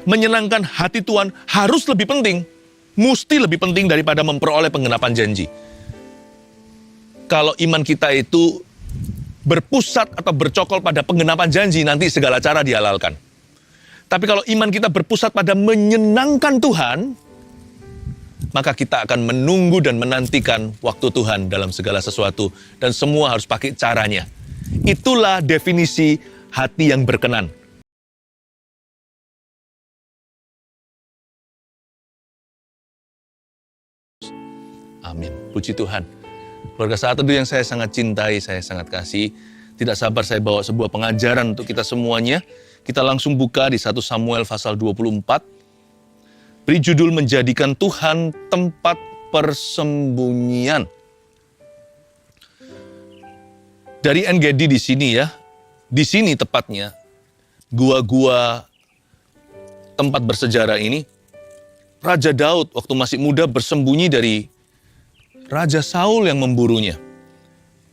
menyenangkan hati Tuhan harus lebih penting. Mesti lebih penting daripada memperoleh penggenapan janji. Kalau iman kita itu berpusat atau bercokol pada penggenapan janji, nanti segala cara dihalalkan. Tapi kalau iman kita berpusat pada menyenangkan Tuhan, maka kita akan menunggu dan menantikan waktu Tuhan dalam segala sesuatu. Dan semua harus pakai caranya. Itulah definisi hati yang berkenan. Amin. Puji Tuhan. Keluarga Saat Teduh yang saya sangat cintai, saya sangat kasih. Tidak sabar saya bawa sebuah pengajaran untuk kita semuanya. Kita langsung buka di 1 Samuel pasal 24. Beri judul menjadikan Tuhan tempat persembunyian. Dari NGD di sini ya. Di sini tepatnya. Gua-gua tempat bersejarah ini. Raja Daud waktu masih muda bersembunyi dari Raja Saul yang memburunya.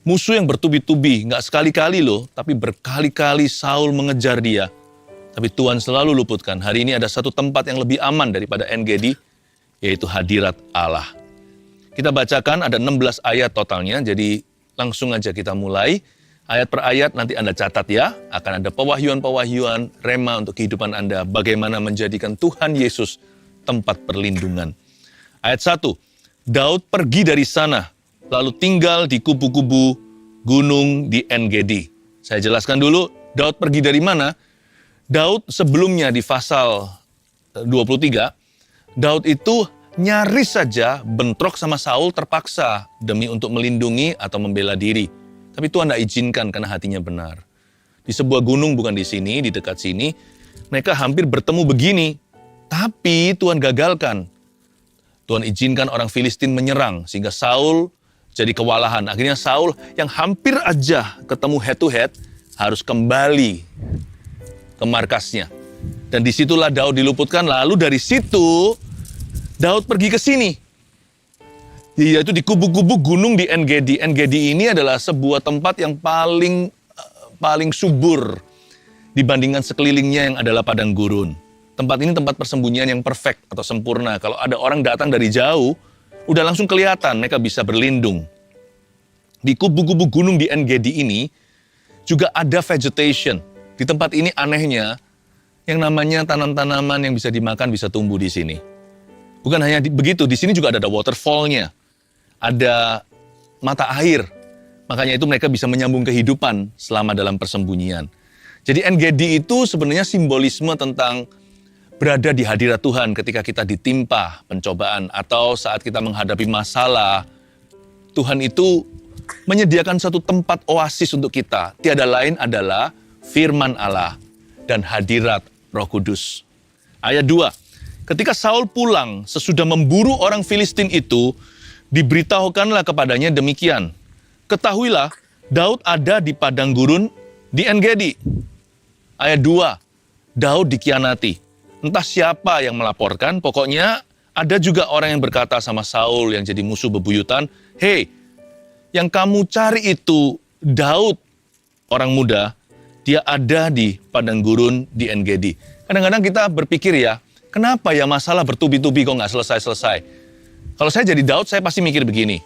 Musuh yang bertubi-tubi, nggak sekali-kali loh, tapi berkali-kali Saul mengejar dia. Tapi Tuhan selalu luputkan. Hari ini ada satu tempat yang lebih aman daripada NGD, yaitu hadirat Allah. Kita bacakan ada 16 ayat totalnya, jadi langsung aja kita mulai. Ayat per ayat nanti Anda catat ya, akan ada pewahyuan-pewahyuan, rema untuk kehidupan Anda, bagaimana menjadikan Tuhan Yesus tempat perlindungan. Ayat 1. Daud pergi dari sana, lalu tinggal di kubu-kubu gunung di NGD. Saya jelaskan dulu, Daud pergi dari mana? Daud sebelumnya di pasal 23, Daud itu nyaris saja bentrok sama Saul terpaksa demi untuk melindungi atau membela diri. Tapi Tuhan tidak izinkan karena hatinya benar. Di sebuah gunung, bukan di sini, di dekat sini, mereka hampir bertemu begini. Tapi Tuhan gagalkan. Tuhan izinkan orang Filistin menyerang, sehingga Saul jadi kewalahan. Akhirnya Saul yang hampir aja ketemu head to head, harus kembali ke markasnya. Dan disitulah Daud diluputkan, lalu dari situ, Daud pergi ke sini. Yaitu di kubu-kubu gunung di NGD. NGD ini adalah sebuah tempat yang paling subur dibandingkan sekelilingnya yang adalah padang gurun. Tempat ini tempat persembunyian yang perfect atau sempurna. Kalau ada orang datang dari jauh, udah langsung kelihatan mereka bisa berlindung. Di kubu-kubu gunung di NGD ini juga ada vegetation. Di tempat ini anehnya, yang namanya tanam-tanaman yang bisa dimakan bisa tumbuh di sini. Bukan hanya begitu, di sini juga ada waterfall-nya. Ada mata air. Makanya itu mereka bisa menyambung kehidupan selama dalam persembunyian. Jadi NGD itu sebenarnya simbolisme tentang berada di hadirat Tuhan ketika kita ditimpa pencobaan atau saat kita menghadapi masalah. Tuhan itu menyediakan satu tempat oasis untuk kita. Tiada lain adalah firman Allah dan hadirat Roh Kudus. Ayat 2. Ketika Saul pulang sesudah memburu orang Filistin itu, diberitahukanlah kepadanya demikian. Ketahuilah, Daud ada di padang gurun di NGD. Ayat 2. Daud dikhianati. Entah siapa yang melaporkan, pokoknya ada juga orang yang berkata sama Saul yang jadi musuh bebuyutan, "Hei, yang kamu cari itu Daud, orang muda, dia ada di padang gurun di NGD." Kadang-kadang kita berpikir ya, kenapa ya masalah bertubi-tubi kok nggak selesai-selesai? Kalau saya jadi Daud, saya pasti mikir begini.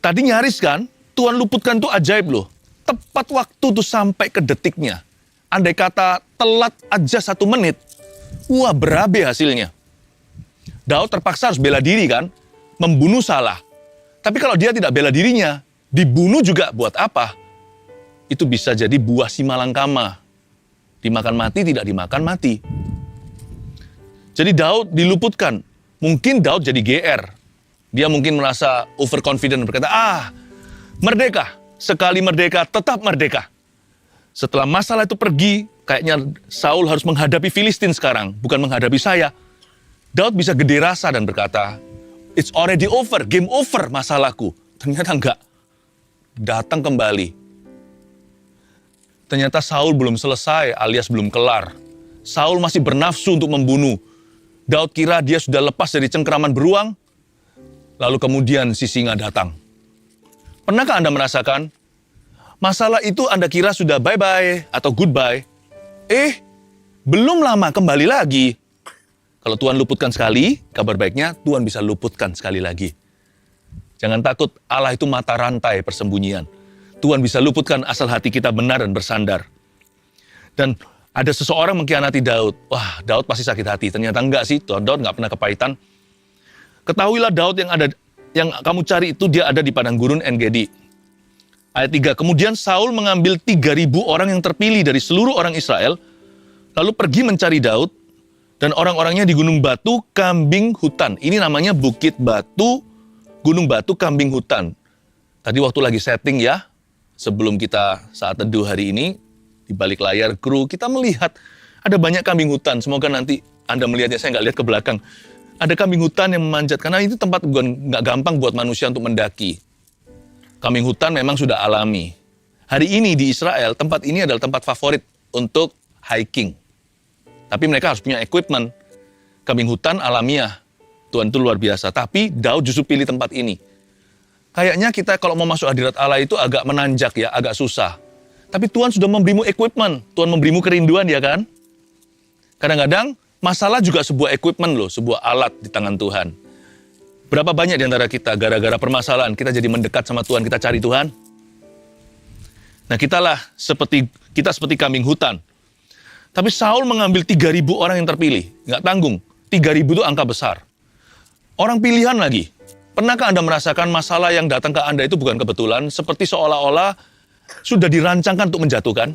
Tadi nyaris kan, Tuhan luputkan tuh ajaib loh. Tepat waktu tuh sampai ke detiknya. Andai kata telat aja 1 menit, wah berabe hasilnya. Daud terpaksa harus bela diri kan, membunuh salah. Tapi kalau dia tidak bela dirinya, dibunuh juga buat apa? Itu bisa jadi buah simalangkama. Dimakan mati, tidak dimakan mati. Jadi Daud diluputkan. Mungkin Daud jadi GR. Dia mungkin merasa overconfident, berkata, merdeka. Sekali merdeka, tetap merdeka. Setelah masalah itu pergi, kayaknya Saul harus menghadapi Filistin sekarang, bukan menghadapi saya. Daud bisa gede rasa dan berkata, "It's already over, game over masalahku." Ternyata enggak. Datang kembali. Ternyata Saul belum selesai alias belum kelar. Saul masih bernafsu untuk membunuh. Daud kira dia sudah lepas dari cengkeraman beruang, lalu kemudian si singa datang. Pernahkah Anda merasakan? Masalah itu Anda kira sudah bye-bye atau goodbye. Belum lama kembali lagi. Kalau Tuhan luputkan sekali, kabar baiknya Tuhan bisa luputkan sekali lagi. Jangan takut, Allah itu mata rantai persembunyian. Tuhan bisa luputkan asal hati kita benar dan bersandar. Dan ada seseorang mengkhianati Daud. Wah, Daud pasti sakit hati. Ternyata enggak sih, Daud enggak pernah kepahitan. Ketahuilah Daud yang kamu cari itu dia ada di padang gurun En-Gedi. Ayat 3, kemudian Saul mengambil 3.000 orang yang terpilih dari seluruh orang Israel, lalu pergi mencari Daud, dan orang-orangnya di Gunung Batu Kambing Hutan. Ini namanya Bukit Batu, Gunung Batu Kambing Hutan. Tadi waktu lagi setting ya, sebelum kita saat teduh hari ini, di balik layar kru, kita melihat ada banyak kambing hutan. Semoga nanti Anda melihatnya, saya nggak lihat ke belakang. Ada kambing hutan yang memanjat, karena itu tempat nggak gampang buat manusia untuk mendaki. Kambing hutan memang sudah alami. Hari ini di Israel, tempat ini adalah tempat favorit untuk hiking. Tapi mereka harus punya equipment. Kambing hutan alamiah. Tuhan itu luar biasa. Tapi Daud justru pilih tempat ini. Kayaknya kita kalau mau masuk hadirat Allah itu agak menanjak ya, agak susah. Tapi Tuhan sudah memberimu equipment. Tuhan memberimu kerinduan ya kan? Kadang-kadang masalah juga sebuah equipment loh, sebuah alat di tangan Tuhan. Berapa banyak di antara kita gara-gara permasalahan kita jadi mendekat sama Tuhan, kita cari Tuhan? Nah kita seperti kambing hutan. Tapi Saul mengambil 3.000 orang yang terpilih. Nggak tanggung, 3.000 itu angka besar. Orang pilihan lagi. Pernahkah Anda merasakan masalah yang datang ke Anda itu bukan kebetulan, seperti seolah-olah sudah dirancangkan untuk menjatuhkan?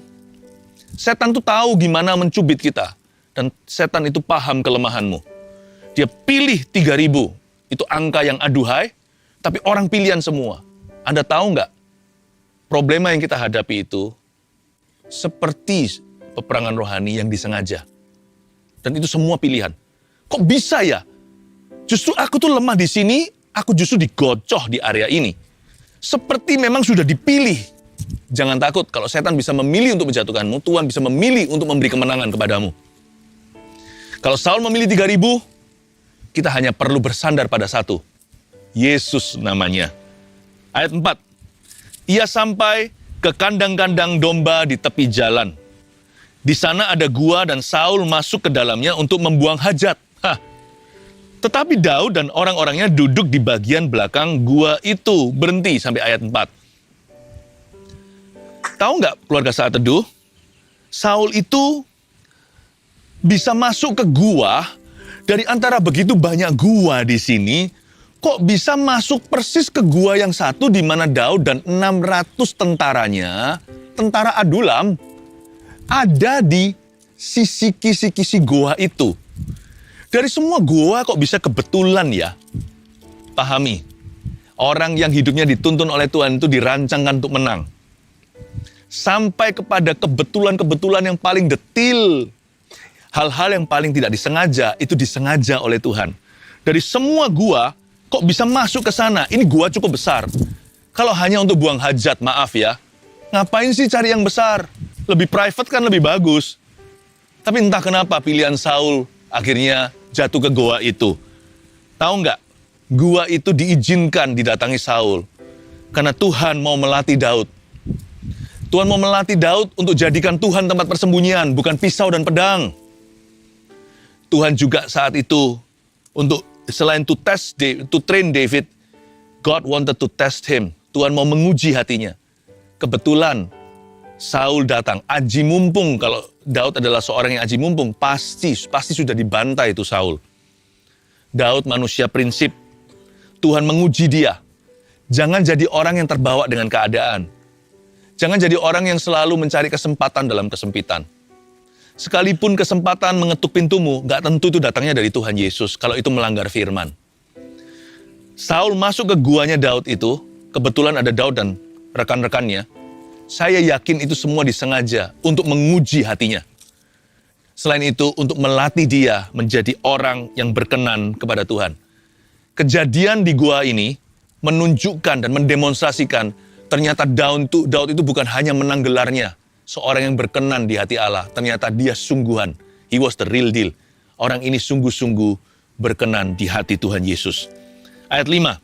Setan tuh tahu gimana mencubit kita. Dan setan itu paham kelemahanmu. Dia pilih 3.000. Itu angka yang aduhai, tapi orang pilihan semua. Anda tahu nggak? Problema yang kita hadapi itu seperti peperangan rohani yang disengaja. Dan itu semua pilihan. Kok bisa ya? Justru aku tuh lemah di sini, aku justru digocoh di area ini. Seperti memang sudah dipilih. Jangan takut, kalau setan bisa memilih untuk menjatuhkanmu, Tuhan bisa memilih untuk memberi kemenangan kepadamu. Kalau Saul memilih 3.000, kita hanya perlu bersandar pada satu. Yesus namanya. Ayat 4. Ia sampai ke kandang-kandang domba di tepi jalan. Di sana ada gua dan Saul masuk ke dalamnya untuk membuang hajat. Tetapi Daud dan orang-orangnya duduk di bagian belakang gua itu. Berhenti sampai ayat 4. Tahu nggak keluarga saat teduh? Saul itu bisa masuk ke gua, dari antara begitu banyak gua di sini, kok bisa masuk persis ke gua yang satu di mana Daud dan 600 tentaranya, tentara Adulam, ada di sisi kisi-kisi gua itu. Dari semua gua kok bisa kebetulan ya? Pahami, orang yang hidupnya dituntun oleh Tuhan itu dirancangkan untuk menang. Sampai kepada kebetulan-kebetulan yang paling detil. Hal-hal yang paling tidak disengaja, itu disengaja oleh Tuhan. Dari semua gua, kok bisa masuk ke sana? Ini gua cukup besar. Kalau hanya untuk buang hajat, maaf ya. Ngapain sih cari yang besar? Lebih private kan lebih bagus. Tapi entah kenapa pilihan Saul akhirnya jatuh ke gua itu. Tahu nggak? Gua itu diizinkan didatangi Saul. Karena Tuhan mau melatih Daud. Tuhan mau melatih Daud untuk jadikan Tuhan tempat persembunyian, bukan pisau dan pedang. Tuhan juga saat itu, untuk selain to train David, God wanted to test him. Tuhan mau menguji hatinya. Kebetulan Saul datang, aji mumpung. Kalau Daud adalah seorang yang aji mumpung, pasti sudah dibantai itu Saul. Daud manusia prinsip. Tuhan menguji dia. Jangan jadi orang yang terbawa dengan keadaan. Jangan jadi orang yang selalu mencari kesempatan dalam kesempitan. Sekalipun kesempatan mengetuk pintumu, gak tentu itu datangnya dari Tuhan Yesus kalau itu melanggar firman. Saul masuk ke guanya Daud itu, kebetulan ada Daud dan rekan-rekannya. Saya yakin itu semua disengaja untuk menguji hatinya. Selain itu, untuk melatih dia menjadi orang yang berkenan kepada Tuhan. Kejadian di gua ini menunjukkan dan mendemonstrasikan ternyata Daud itu bukan hanya menang gelarnya, seorang yang berkenan di hati Allah. Ternyata dia sungguhan. He was the real deal. Orang ini sungguh-sungguh berkenan di hati Tuhan Yesus. Ayat 5.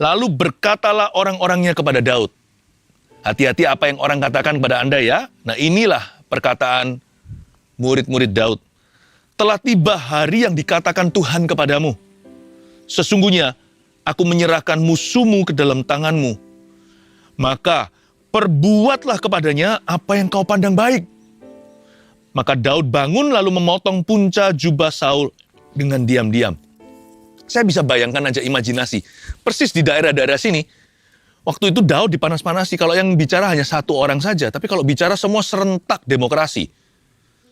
Lalu berkatalah orang-orangnya kepada Daud. Hati-hati apa yang orang katakan kepada Anda ya. Nah inilah perkataan murid-murid Daud, telah tiba hari yang dikatakan Tuhan kepadamu. Sesungguhnya aku menyerahkan musuhmu ke dalam tanganmu. Maka perbuatlah kepadanya apa yang kau pandang baik. Maka Daud bangun lalu memotong punca jubah Saul dengan diam-diam. Saya bisa bayangkan aja, imajinasi. Persis di daerah-daerah sini, waktu itu Daud dipanas-panasi. Kalau yang bicara hanya satu orang saja, tapi kalau bicara semua serentak demokrasi.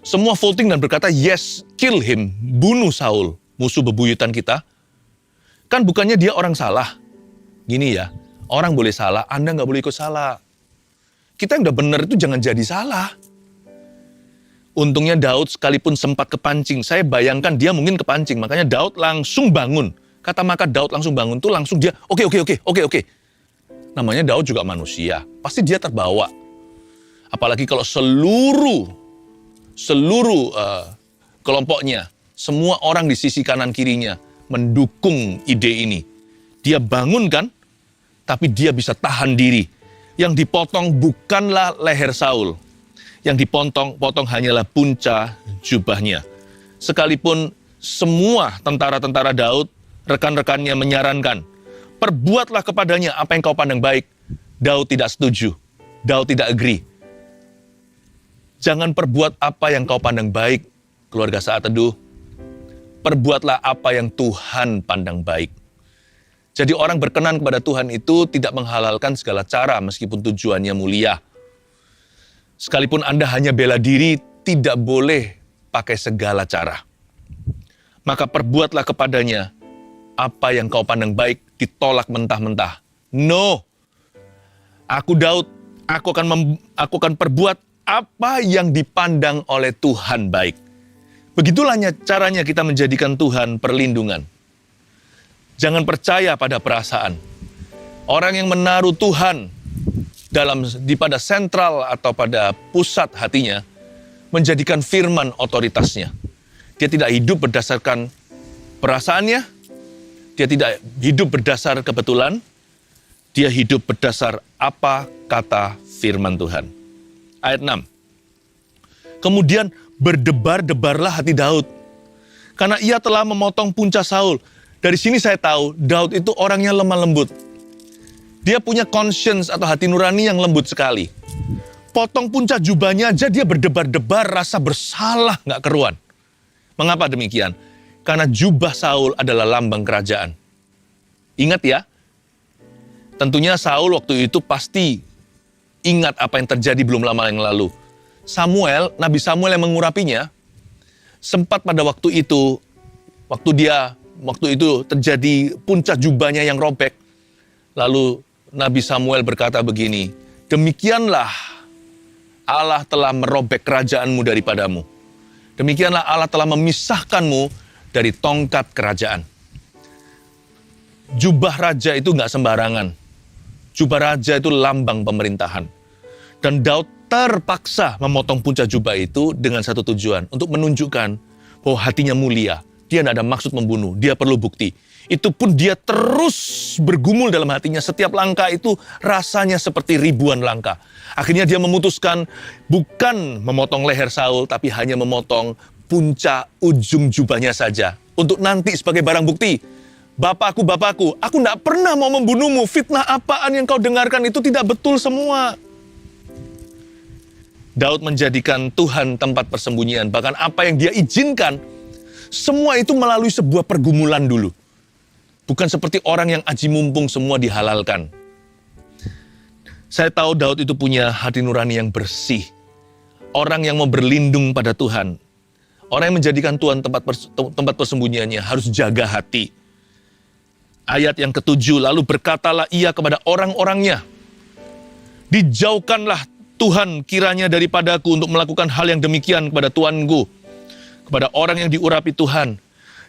Semua voting dan berkata, yes, kill him, bunuh Saul, musuh bebuyutan kita. Kan bukannya dia orang salah. Gini ya, orang boleh salah, Anda nggak boleh ikut salah. Kita yang udah benar itu jangan jadi salah. Untungnya Daud sekalipun sempat kepancing. Saya bayangkan dia mungkin kepancing. Makanya Daud langsung bangun. Kata maka Daud langsung bangun tuh langsung dia, oke. Namanya Daud juga manusia. Pasti dia terbawa. Apalagi kalau seluruh kelompoknya, semua orang di sisi kanan kirinya mendukung ide ini. Dia bangun kan, tapi dia bisa tahan diri. Yang dipotong bukanlah leher Saul. Yang dipotong hanyalah punca jubahnya. Sekalipun semua tentara-tentara Daud, rekan-rekannya menyarankan, perbuatlah kepadanya apa yang kau pandang baik. Daud tidak setuju. Daud tidak agree. Jangan perbuat apa yang kau pandang baik, keluarga Saat Teduh. Perbuatlah apa yang Tuhan pandang baik. Jadi orang berkenan kepada Tuhan itu tidak menghalalkan segala cara meskipun tujuannya mulia. Sekalipun Anda hanya bela diri, tidak boleh pakai segala cara. Maka perbuatlah kepadanya apa yang kau pandang baik, ditolak mentah-mentah. No, aku Daud, aku akan perbuat apa yang dipandang oleh Tuhan baik. Begitulah caranya kita menjadikan Tuhan perlindungan. Jangan percaya pada perasaan. Orang yang menaruh Tuhan pada sentral atau pada pusat hatinya, menjadikan firman otoritasnya. Dia tidak hidup berdasarkan perasaannya, dia tidak hidup berdasar kebetulan, dia hidup berdasar apa kata firman Tuhan. Ayat 6. Kemudian berdebar-debarlah hati Daud, karena ia telah memotong punca Saul. Dari sini saya tahu, Daud itu orangnya lemah lembut. Dia punya conscience atau hati nurani yang lembut sekali. Potong punca jubahnya aja dia berdebar-debar, rasa bersalah nggak keruan. Mengapa demikian? Karena jubah Saul adalah lambang kerajaan. Ingat ya, tentunya Saul waktu itu pasti ingat apa yang terjadi belum lama yang lalu. Nabi Samuel yang mengurapinya, sempat pada waktu itu terjadi puncak jubahnya yang robek. Lalu Nabi Samuel berkata begini, demikianlah Allah telah merobek kerajaanmu daripadamu. Demikianlah Allah telah memisahkanmu dari tongkat kerajaan. Jubah raja itu nggak sembarangan. Jubah raja itu lambang pemerintahan. Dan Daud terpaksa memotong punca jubah itu dengan satu tujuan, untuk menunjukkan bahwa hatinya mulia. Dia tidak ada maksud membunuh, dia perlu bukti. Itu pun dia terus bergumul dalam hatinya. Setiap langkah itu rasanya seperti ribuan langkah. Akhirnya dia memutuskan bukan memotong leher Saul, tapi hanya memotong punca ujung jubahnya saja. Untuk nanti sebagai barang bukti. Bapakku, aku tidak pernah mau membunuhmu. Fitnah apaan yang kau dengarkan itu tidak betul semua. Daud menjadikan Tuhan tempat persembunyian. Bahkan apa yang dia izinkan, semua itu melalui sebuah pergumulan dulu. Bukan seperti orang yang aji mumpung semua dihalalkan. Saya tahu Daud itu punya hati nurani yang bersih. Orang yang mau berlindung pada Tuhan. Orang yang menjadikan Tuhan tempat persembunyiannya harus jaga hati. Ayat yang ke-7, lalu berkatalah ia kepada orang-orangnya, dijauhkanlah Tuhan kiranya daripadaku untuk melakukan hal yang demikian kepada tuanku, kepada orang yang diurapi Tuhan,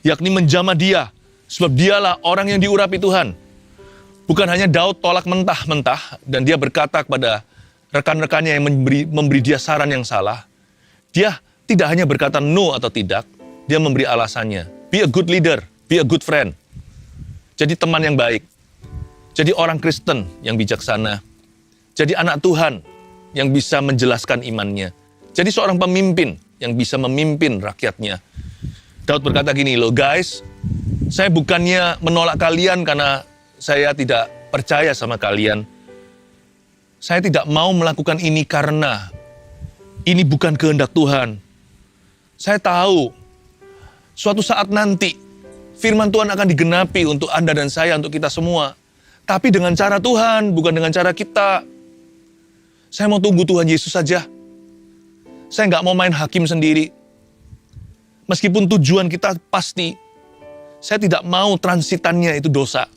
yakni menjamah dia. Sebab dialah orang yang diurapi Tuhan. Bukan hanya Daud tolak mentah-mentah dan dia berkata kepada rekan-rekannya yang memberi dia saran yang salah. Dia tidak hanya berkata no atau tidak, dia memberi alasannya. Be a good leader, be a good friend. Jadi teman yang baik. Jadi orang Kristen yang bijaksana. Jadi anak Tuhan yang bisa menjelaskan imannya. Jadi seorang pemimpin yang bisa memimpin rakyatnya. Daud berkata gini loh, guys, saya bukannya menolak kalian karena saya tidak percaya sama kalian. Saya tidak mau melakukan ini karena ini bukan kehendak Tuhan. Saya tahu suatu saat nanti firman Tuhan akan digenapi untuk Anda dan saya, untuk kita semua. Tapi dengan cara Tuhan, bukan dengan cara kita. Saya mau tunggu Tuhan Yesus saja. Saya nggak mau main hakim sendiri. Meskipun tujuan kita pasti, saya tidak mau transitannya itu dosa.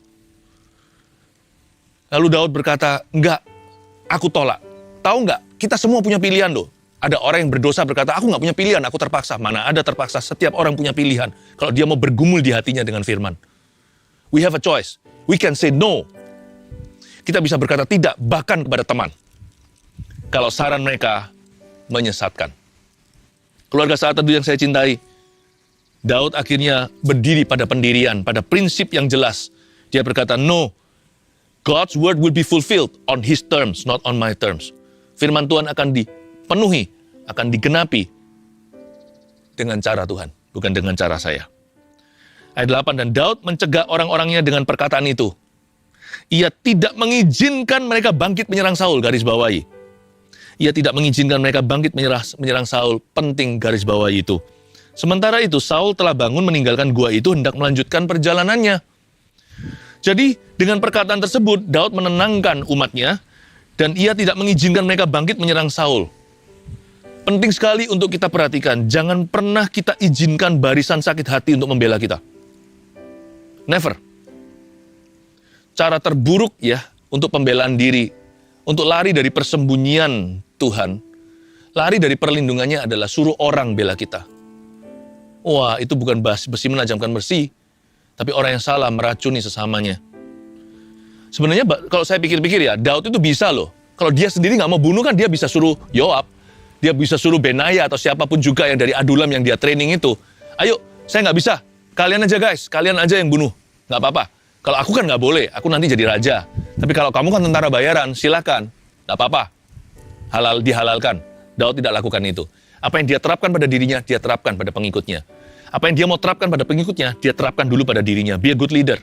Lalu Daud berkata, enggak, aku tolak. Tahu enggak, kita semua punya pilihan loh. Ada orang yang berdosa berkata, aku nggak punya pilihan, aku terpaksa. Mana ada terpaksa, setiap orang punya pilihan. Kalau dia mau bergumul di hatinya dengan firman. We have a choice. We can say no. Kita bisa berkata tidak, bahkan kepada teman. Kalau saran mereka menyesatkan. Keluarga Saat Teduh yang saya cintai, Daud akhirnya berdiri pada pendirian, pada prinsip yang jelas. Dia berkata, no, God's word will be fulfilled on his terms, not on my terms. Firman Tuhan akan dipenuhi, akan digenapi dengan cara Tuhan, bukan dengan cara saya. Ayat 8, dan Daud mencegah orang-orangnya dengan perkataan itu. Ia tidak mengizinkan mereka bangkit menyerang Saul, garis bawahi. Ia tidak mengizinkan mereka bangkit menyerang Saul, penting garis bawahi itu. Sementara itu, Saul telah bangun meninggalkan gua itu hendak melanjutkan perjalanannya. Jadi, dengan perkataan tersebut, Daud menenangkan umatnya, dan ia tidak mengizinkan mereka bangkit menyerang Saul. Penting sekali untuk kita perhatikan, jangan pernah kita izinkan barisan sakit hati untuk membela kita. Never. Cara terburuk ya, untuk pembelaan diri, untuk lari dari persembunyian Tuhan, lari dari perlindungannya adalah suruh orang bela kita. Wah, itu bukan besi menajamkan besi, tapi orang yang salah meracuni sesamanya. Sebenarnya kalau saya pikir-pikir ya, Daud itu bisa loh. Kalau dia sendiri nggak mau bunuh kan dia bisa suruh Yoab, dia bisa suruh Benaya atau siapapun juga yang dari Adulam yang dia training itu. Ayo, saya nggak bisa. Kalian aja guys, kalian aja yang bunuh. Nggak apa-apa. Kalau aku kan nggak boleh, aku nanti jadi raja. Tapi kalau kamu kan tentara bayaran, silakan. Nggak apa-apa. Halal dihalalkan. Daud tidak lakukan itu. Apa yang dia terapkan pada dirinya, dia terapkan pada pengikutnya. Apa yang dia mau terapkan pada pengikutnya, dia terapkan dulu pada dirinya. Be a good leader.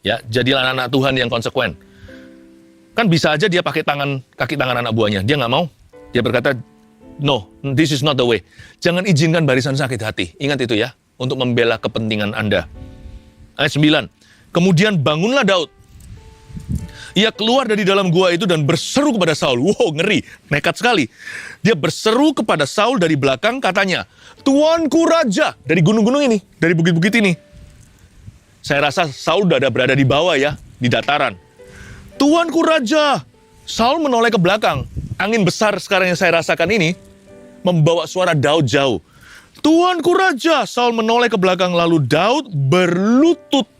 Ya, jadilah anak Tuhan yang konsekuen. Kan bisa aja dia pakai kaki tangan anak buahnya. Dia nggak mau. Dia berkata, no, this is not the way. Jangan izinkan barisan sakit hati. Ingat itu ya, untuk membela kepentingan Anda. Ayat 9. Kemudian bangunlah Daud. Ia keluar dari dalam gua itu dan berseru kepada Saul. Wow, ngeri, nekat sekali. Dia berseru kepada Saul dari belakang, katanya, Tuanku Raja, dari gunung-gunung ini, dari bukit-bukit ini. Saya rasa Saul udah ada berada di bawah ya, di dataran. Tuanku Raja. Saul menoleh ke belakang. Angin besar sekarang yang saya rasakan ini, membawa suara Daud jauh. Tuanku Raja. Saul menoleh ke belakang, lalu Daud berlutut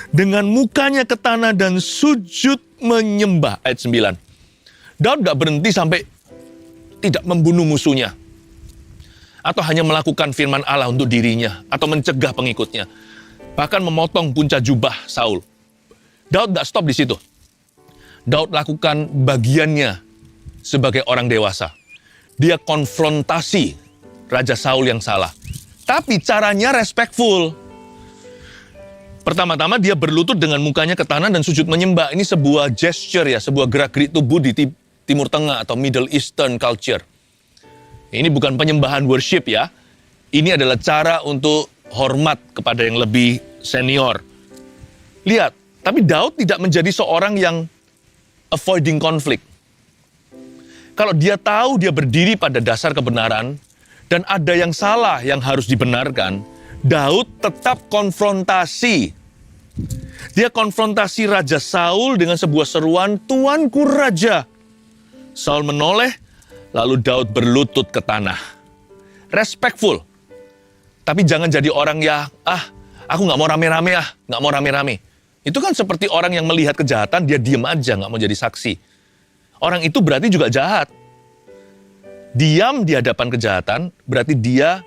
dengan mukanya ke tanah dan sujud menyembah. Ayat 9. Daud gak berhenti sampai tidak membunuh musuhnya. Atau hanya melakukan firman Allah untuk dirinya. Atau mencegah pengikutnya. Bahkan memotong punca jubah Saul. Daud gak stop di situ. Daud lakukan bagiannya sebagai orang dewasa. Dia konfrontasi Raja Saul yang salah. Tapi caranya respectful. Pertama-tama dia berlutut dengan mukanya ke tanah dan sujud menyembah. Ini sebuah gesture ya, sebuah gerak-gerik tubuh di Timur Tengah atau Middle Eastern culture. Ini bukan penyembahan worship ya. Ini adalah cara untuk hormat kepada yang lebih senior. Lihat, tapi Daud tidak menjadi seorang yang avoiding conflict. Kalau dia tahu dia berdiri pada dasar kebenaran dan ada yang salah yang harus dibenarkan, Daud tetap konfrontasi. Dia konfrontasi Raja Saul dengan sebuah seruan, Tuanku Raja. Saul menoleh, lalu Daud berlutut ke tanah. Respectful. Tapi jangan jadi orang ya, aku nggak mau rame-rame nggak mau rame-rame. Itu kan seperti orang yang melihat kejahatan, dia diam aja, nggak mau jadi saksi. Orang itu berarti juga jahat. Diam di hadapan kejahatan, berarti dia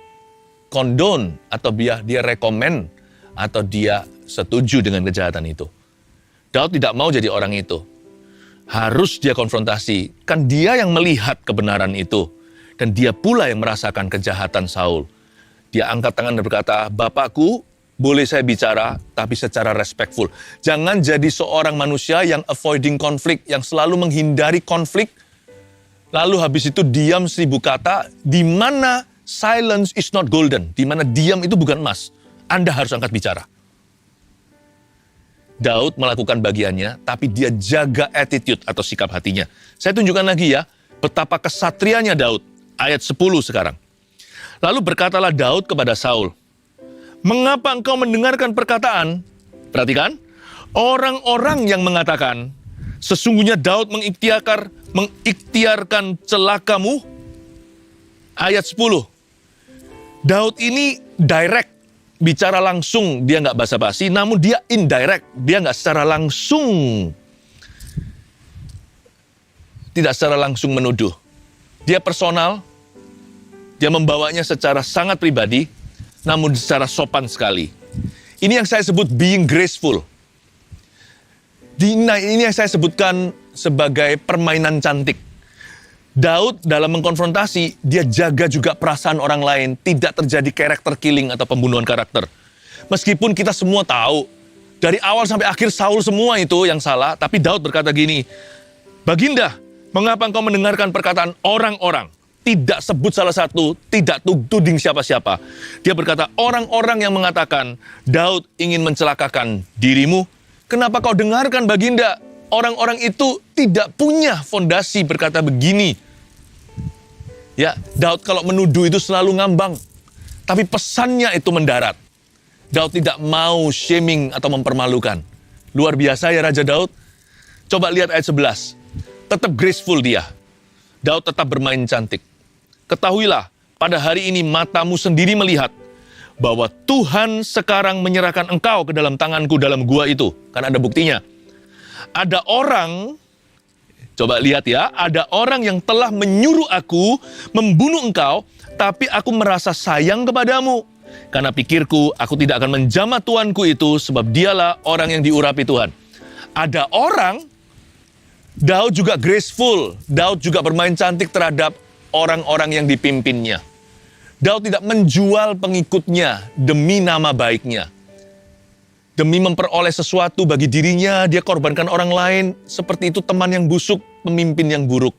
condone atau dia rekomen atau dia setuju dengan kejahatan itu. Daud tidak mau jadi orang itu. Harus dia konfrontasi. Kan dia yang melihat kebenaran itu. Dan dia pula yang merasakan kejahatan Saul. Dia angkat tangan dan berkata, "Bapakku, boleh saya bicara, tapi secara respectful." Jangan jadi seorang manusia yang avoiding konflik, yang selalu menghindari konflik, lalu habis itu diam 1000 kata, di mana silence is not golden, di mana diam itu bukan emas. Anda harus angkat bicara. Daud melakukan bagiannya, tapi dia jaga attitude atau sikap hatinya. Saya tunjukkan lagi ya, betapa kesatrianya Daud. Ayat 10 sekarang. Lalu berkatalah Daud kepada Saul, "Mengapa engkau mendengarkan perkataan?" Perhatikan, orang-orang yang mengatakan, "Sesungguhnya Daud mengikhtiarkan celakamu." Ayat 10. Daud ini direct, bicara langsung, dia nggak basa-basi, namun dia indirect, dia nggak secara langsung, tidak secara langsung menuduh. Dia personal, dia membawanya secara sangat pribadi, namun secara sopan sekali. Ini yang saya sebut being graceful. Ini yang saya sebutkan sebagai permainan cantik. Daud dalam mengkonfrontasi, dia jaga juga perasaan orang lain, tidak terjadi character killing atau pembunuhan karakter. Meskipun kita semua tahu, dari awal sampai akhir Saul semua itu yang salah, tapi Daud berkata gini, "Baginda, mengapa engkau mendengarkan perkataan orang-orang?" Tidak sebut salah satu, tidak tuding siapa-siapa. Dia berkata, orang-orang yang mengatakan, "Daud ingin mencelakakan dirimu." Kenapa kau dengarkan, Baginda? Orang-orang itu tidak punya fondasi berkata begini. Ya, Daud kalau menuduh itu selalu ngambang. Tapi pesannya itu mendarat. Daud tidak mau shaming atau mempermalukan. Luar biasa ya Raja Daud. Coba lihat ayat 11. Tetap graceful dia. Daud tetap bermain cantik. Ketahuilah, pada hari ini matamu sendiri melihat bahwa Tuhan sekarang menyerahkan engkau ke dalam tanganku dalam gua itu. Kan ada buktinya. Ada orang, coba lihat ya, ada orang yang telah menyuruh aku membunuh engkau, tapi aku merasa sayang kepadamu. Karena pikirku, aku tidak akan menjamah tuanku itu, sebab dialah orang yang diurapi Tuhan. Ada orang, Daud juga graceful, Daud juga bermain cantik terhadap orang-orang yang dipimpinnya. Daud tidak menjual pengikutnya demi nama baiknya. Demi memperoleh sesuatu bagi dirinya, dia korbankan orang lain. Seperti itu teman yang busuk, pemimpin yang buruk.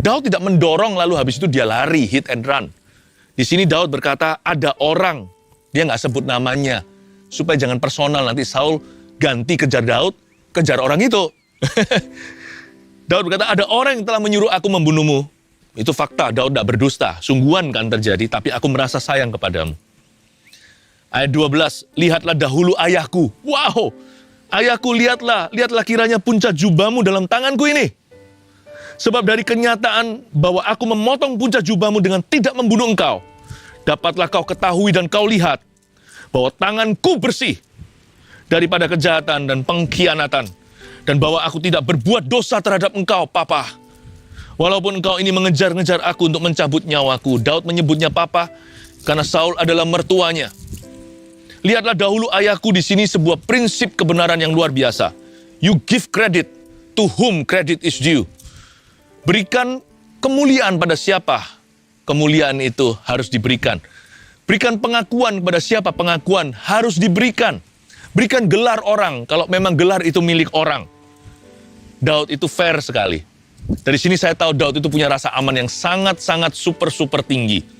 Daud tidak mendorong lalu habis itu dia lari, hit and run. Di sini Daud berkata, ada orang, dia nggak sebut namanya. Supaya jangan personal, nanti Saul ganti kejar Daud, kejar orang itu. Daud berkata, ada orang yang telah menyuruh aku membunuhmu. Itu fakta, Daud tidak berdusta. Sungguhan kan terjadi, tapi aku merasa sayang kepadamu. Ayat 12, lihatlah dahulu ayahku. Wow, ayahku lihatlah kiranya puncak jubahmu dalam tanganku ini. Sebab dari kenyataan bahwa aku memotong puncak jubahmu dengan tidak membunuh engkau, dapatlah kau ketahui dan kau lihat bahwa tanganku bersih daripada kejahatan dan pengkhianatan, dan bahwa aku tidak berbuat dosa terhadap engkau, Papa. Walaupun engkau ini mengejar-ngejar aku untuk mencabut nyawaku. Daud menyebutnya Papa karena Saul adalah mertuanya. Lihatlah dahulu ayahku, di sini sebuah prinsip kebenaran yang luar biasa. You give credit to whom credit is due. Berikan kemuliaan pada siapa kemuliaan itu harus diberikan. Berikan pengakuan kepada siapa pengakuan harus diberikan. Berikan gelar orang kalau memang gelar itu milik orang. Daud itu fair sekali. Dari sini saya tahu Daud itu punya rasa aman yang sangat-sangat super tinggi.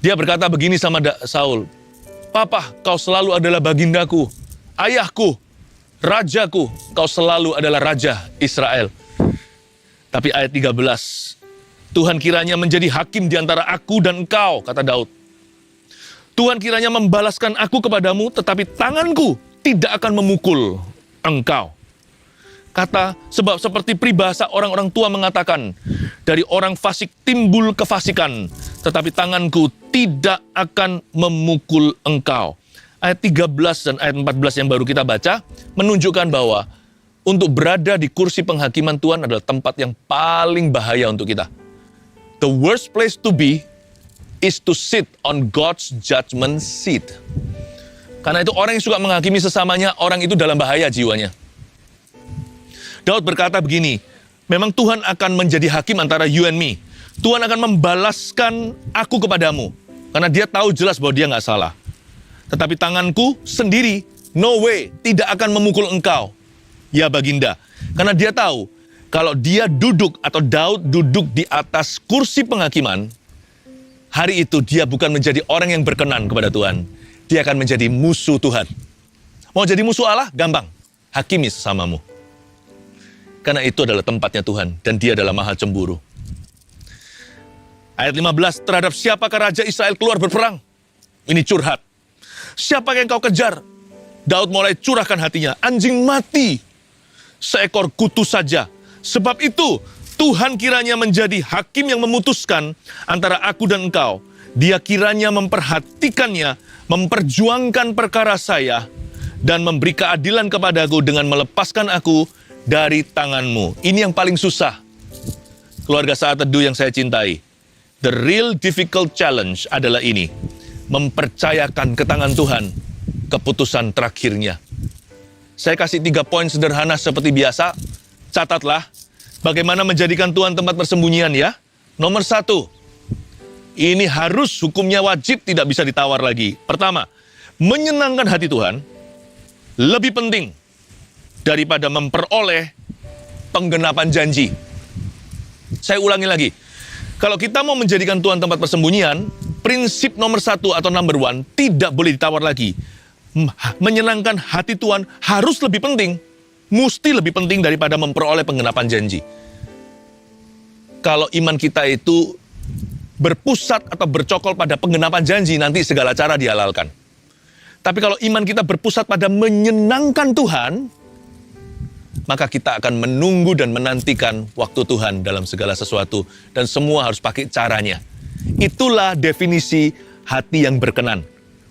Dia berkata begini sama Saul, Papa, kau selalu adalah bagindaku, ayahku, rajaku, kau selalu adalah raja Israel. Tapi ayat 13, Tuhan kiranya menjadi hakim di antara aku dan engkau, kata Daud. Tuhan kiranya membalaskan aku kepadamu, tetapi tanganku tidak akan memukul engkau. Kata, sebab seperti peribahasa orang-orang tua mengatakan, dari orang fasik timbul kefasikan, tetapi tanganku tidak akan memukul engkau. Ayat 13 dan ayat 14 yang baru kita baca, menunjukkan bahwa untuk berada di kursi penghakiman Tuhan adalah tempat yang paling bahaya untuk kita. The worst place to be is to sit on God's judgment seat. Karena itu orang yang suka menghakimi sesamanya, orang itu dalam bahaya jiwanya. Daud berkata begini, Memang Tuhan akan menjadi hakim antara you and me. Tuhan akan membalaskan aku kepadamu. Karena dia tahu jelas bahwa dia nggak salah. Tetapi tanganku sendiri, no way, tidak akan memukul engkau, ya baginda. Karena dia tahu, kalau dia duduk atau Daud duduk di atas kursi penghakiman, hari itu dia bukan menjadi orang yang berkenan kepada Tuhan. Dia akan menjadi musuh Tuhan. Mau jadi musuh Allah? Gampang. Hakimi sesamamu. Karena itu adalah tempatnya Tuhan. Dan dia adalah maha cemburu. Ayat 15, terhadap siapakah Raja Israel keluar berperang? Ini curhat. Siapa yang kau kejar? Daud mulai curahkan hatinya. Anjing mati, seekor kutu saja. Sebab itu, Tuhan kiranya menjadi hakim yang memutuskan antara aku dan engkau. Dia kiranya memperhatikannya, memperjuangkan perkara saya, dan memberi keadilan kepadaku dengan melepaskan aku dari tanganmu. Ini yang paling susah. Keluarga Saat Teduh yang saya cintai. The real difficult challenge adalah ini. Mempercayakan ke tangan Tuhan keputusan terakhirnya. Saya kasih 3 poin sederhana seperti biasa. Catatlah. Bagaimana menjadikan Tuhan tempat persembunyian ya. Nomor 1. Ini harus hukumnya wajib, tidak bisa ditawar lagi. Pertama, menyenangkan hati Tuhan lebih penting daripada memperoleh penggenapan janji. Saya ulangi lagi. Kalau kita mau menjadikan Tuhan tempat persembunyian, prinsip nomor 1 atau number 1 tidak boleh ditawar lagi. Menyenangkan hati Tuhan harus lebih penting, mesti lebih penting daripada memperoleh penggenapan janji. Kalau iman kita itu berpusat atau bercokol pada penggenapan janji, nanti segala cara dihalalkan. Tapi kalau iman kita berpusat pada menyenangkan Tuhan, maka kita akan menunggu dan menantikan waktu Tuhan dalam segala sesuatu. Dan semua harus pakai caranya. Itulah definisi hati yang berkenan.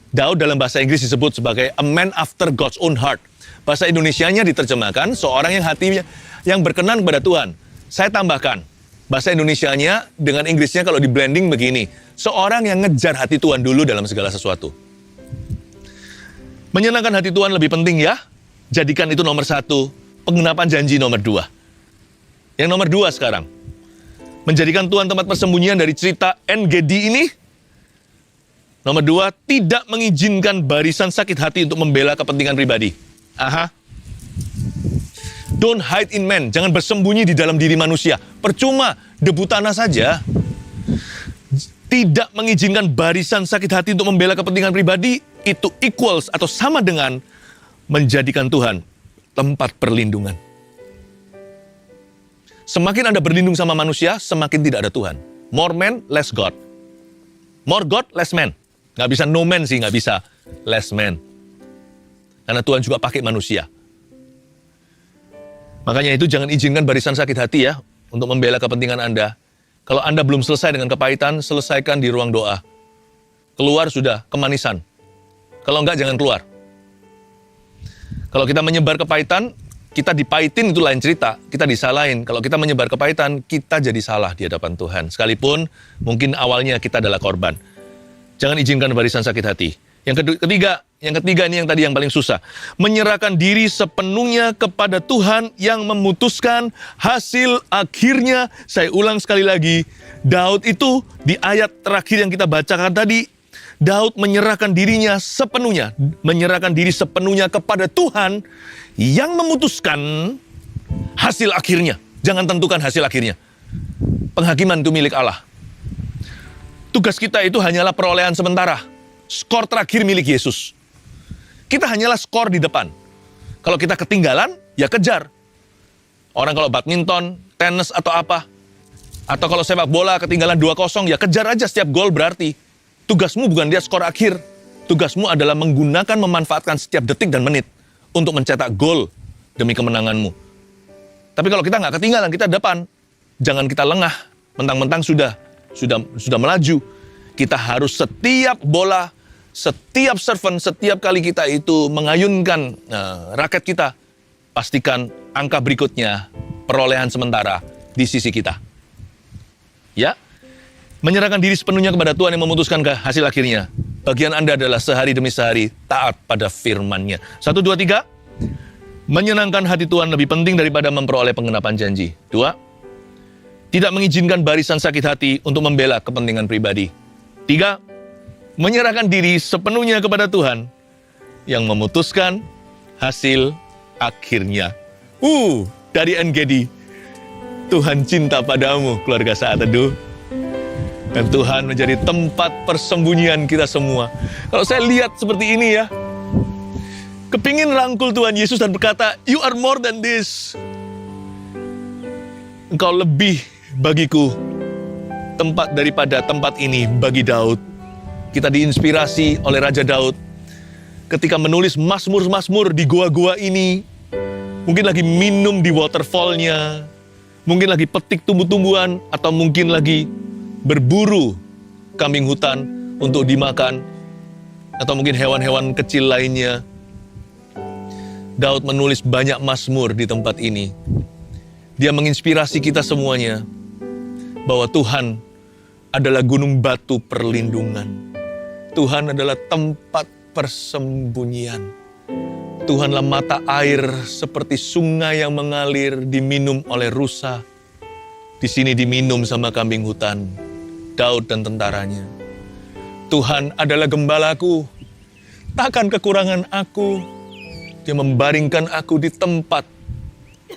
Daud dalam bahasa Inggris disebut sebagai a man after God's own heart. Bahasa Indonesianya diterjemahkan seorang yang hatinya yang berkenan kepada Tuhan. Saya tambahkan, bahasa Indonesianya dengan Inggrisnya kalau di blending begini. Seorang yang ngejar hati Tuhan dulu dalam segala sesuatu. Menyenangkan hati Tuhan lebih penting ya. Jadikan itu nomor 1. Penggenapan janji nomor 2. Yang nomor 2 sekarang. Menjadikan Tuhan tempat persembunyian dari cerita En-Gedi ini. Nomor 2, tidak mengizinkan barisan sakit hati untuk membela kepentingan pribadi. Don't hide in man. Jangan bersembunyi di dalam diri manusia. Percuma, debu tanah saja. Tidak mengizinkan barisan sakit hati untuk membela kepentingan pribadi, itu equals atau sama dengan menjadikan Tuhan tempat perlindungan. Semakin Anda berlindung sama manusia, semakin tidak ada Tuhan. More man, less God. More God, less man. Nggak bisa no man sih, nggak bisa less man. Karena Tuhan juga pakai manusia. Makanya itu jangan izinkan barisan sakit hati ya, untuk membela kepentingan Anda. Kalau Anda belum selesai dengan kepahitan, selesaikan di ruang doa. Keluar sudah, kemanisan. Kalau enggak, jangan keluar. Kalau kita menyebar kepahitan, kita dipahitin itu lain cerita. Kita disalahin. Kalau kita menyebar kepahitan, kita jadi salah di hadapan Tuhan. Sekalipun mungkin awalnya kita adalah korban. Jangan izinkan barisan sakit hati. Yang ketiga ini yang tadi yang paling susah. Menyerahkan diri sepenuhnya kepada Tuhan yang memutuskan hasil akhirnya. Saya ulang sekali lagi. Daud itu di ayat terakhir yang kita bacakan tadi, Daud menyerahkan dirinya sepenuhnya, menyerahkan diri sepenuhnya kepada Tuhan yang memutuskan hasil akhirnya. Jangan tentukan hasil akhirnya. Penghakiman itu milik Allah. Tugas kita itu hanyalah perolehan sementara. Skor terakhir milik Yesus. Kita hanyalah skor di depan. Kalau kita ketinggalan, ya kejar. Orang kalau badminton, tenis atau apa, atau kalau sepak bola ketinggalan 2-0, ya kejar aja setiap gol berarti. Tugasmu bukan dia skor akhir. Tugasmu adalah menggunakan, memanfaatkan setiap detik dan menit untuk mencetak gol demi kemenanganmu. Tapi kalau kita nggak ketinggalan, kita depan. Jangan kita lengah, mentang-mentang sudah melaju. Kita harus setiap bola, setiap serven, setiap kali kita itu mengayunkan raket kita, pastikan angka berikutnya perolehan sementara di sisi kita. Ya. Menyerahkan diri sepenuhnya kepada Tuhan yang memutuskan hasil akhirnya. Bagian Anda adalah sehari demi sehari taat pada firman-Nya. 1, 2, 3. Menyenangkan hati Tuhan lebih penting daripada memperoleh penggenapan janji. 2. Tidak mengizinkan barisan sakit hati untuk membela kepentingan pribadi. 3. Menyerahkan diri sepenuhnya kepada Tuhan yang memutuskan hasil akhirnya. Dari NGD. Tuhan cinta padamu, keluarga Saat Teduh. Dan Tuhan menjadi tempat persembunyian kita semua. Kalau saya lihat seperti ini ya, kepingin rangkul Tuhan Yesus dan berkata, "You are more than this." Engkau lebih bagiku tempat daripada tempat ini bagi Daud. Kita diinspirasi oleh Raja Daud ketika menulis mazmur-mazmur di gua-gua ini. Mungkin lagi minum di waterfallnya, mungkin lagi petik tumbuh-tumbuhan, atau mungkin lagi berburu kambing hutan untuk dimakan, atau mungkin hewan-hewan kecil lainnya. Daud menulis banyak mazmur di tempat ini. Dia menginspirasi kita semuanya bahwa Tuhan adalah gunung batu perlindungan. Tuhan adalah tempat persembunyian. Tuhanlah mata air seperti sungai yang mengalir diminum oleh rusa. Di sini diminum sama kambing hutan, Daud dan tentaranya. Tuhan adalah gembalaku, takkan kekurangan aku. Dia membaringkan aku di tempat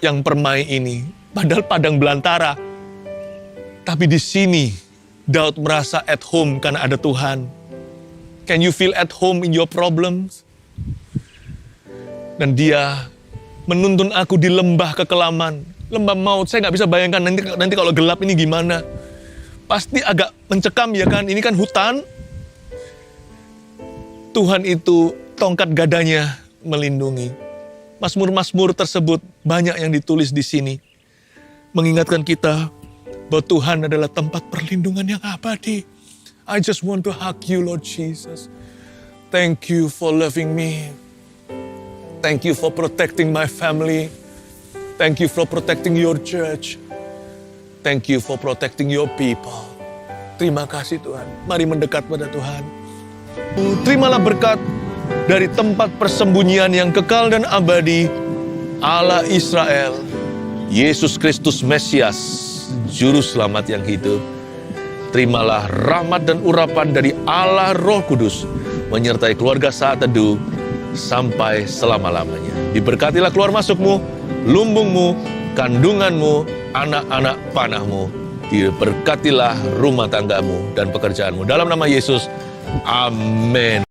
yang permai ini, padahal padang belantara. Tapi di sini, Daud merasa at home karena ada Tuhan. Can you feel at home in your problems? Dan dia menuntun aku di lembah kekelaman, lembah maut. Saya nggak bisa bayangkan nanti kalau gelap ini gimana. Pasti agak mencekam ya kan, ini kan hutan. Tuhan itu tongkat gadanya melindungi. Mazmur-mazmur tersebut banyak yang ditulis di sini. Mengingatkan kita bahwa Tuhan adalah tempat perlindungan yang abadi. I just want to hug you, Lord Jesus. Thank you for loving me. Thank you for protecting my family. Thank you for protecting your church. Thank you for protecting your people. Terima kasih Tuhan. Mari mendekat pada Tuhan. Terimalah berkat dari tempat persembunyian yang kekal dan abadi, Allah Israel, Yesus Kristus Mesias, Juru Selamat yang hidup. Terimalah rahmat dan urapan dari Allah Roh Kudus menyertai keluarga Saat Teduh sampai selama-lamanya. Diberkatilah keluar masukmu, lumbungmu, kandunganmu, anak-anak panahmu. Diberkatilah rumah tanggamu dan pekerjaanmu. Dalam nama Yesus, amin.